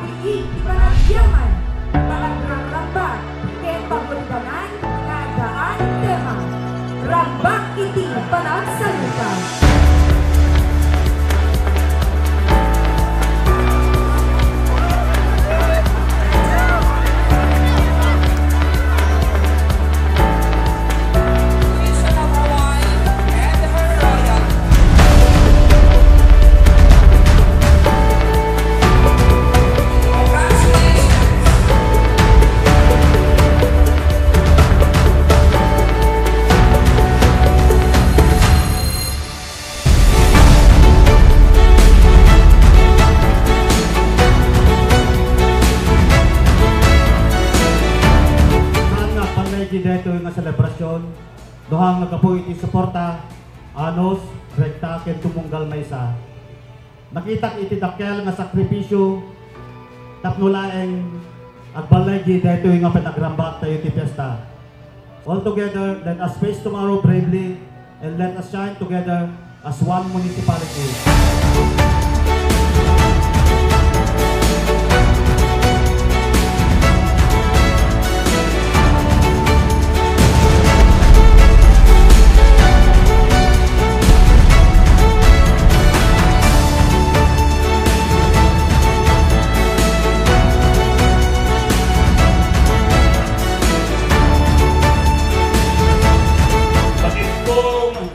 pag-iig panagyaman, panagrang-rambak, kaya pagulbanan, nadaan tema, rambak iti panagsalukan. Dito yung selebrasyon, dohang nagkapo iti suporta, anos, rekta, ken tumunggal maysa. Nakita iti dakkel nga sakripisyo, tapnulaeng agbalay dito yung panagrambak tayo iti piyesta. All together, let us face tomorrow bravely, and let us shine together as one municipality.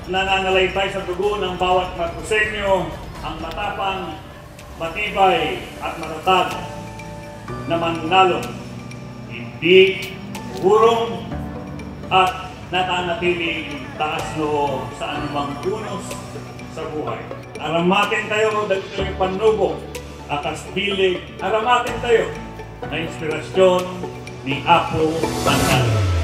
Nananalaytay sa dugo ng bawat Marcoseño ang matapang, matibay at matatag na mananalo, hindi urong at natanatiling taas loob sa anumang unos sa buhay. Aramatin tayo dito yung panubok, akas bilig, aramatin tayo na inspirasyon ni Apo Manalo.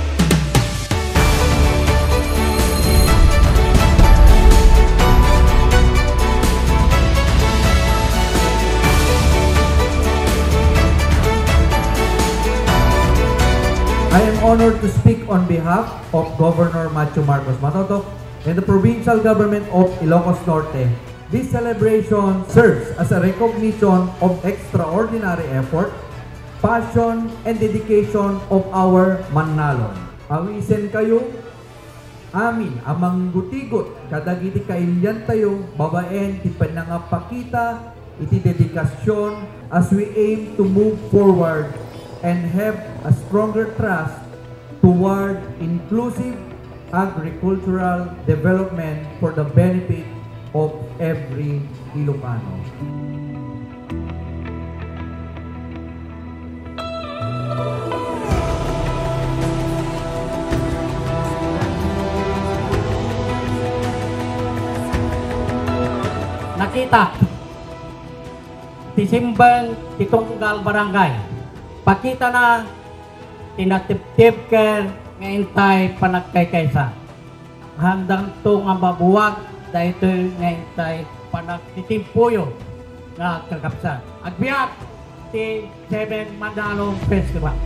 I am honored to speak on behalf of Governor Macho Marcos Matotoc and the provincial government of Ilocos Norte. This celebration serves as a recognition of extraordinary effort, passion, and dedication of our Mannalon. Awisen kayo, amin amang gutigot, kadagiti kailyan tayo, babaen, ti panangapakita, iti dedikasyon as we aim to move forward and have a stronger trust toward inclusive agricultural development for the benefit of every Ilocano. Nakita, tisimbang titunggal barangay. Pakita na tinatip-tip ka ngayon tayo panagkaykaysa. Handang to nga mabuwag dahil ito ngayon tayo panagtitimpuyo na kakapsa. Agbiyak ti 7 Manalo Festival.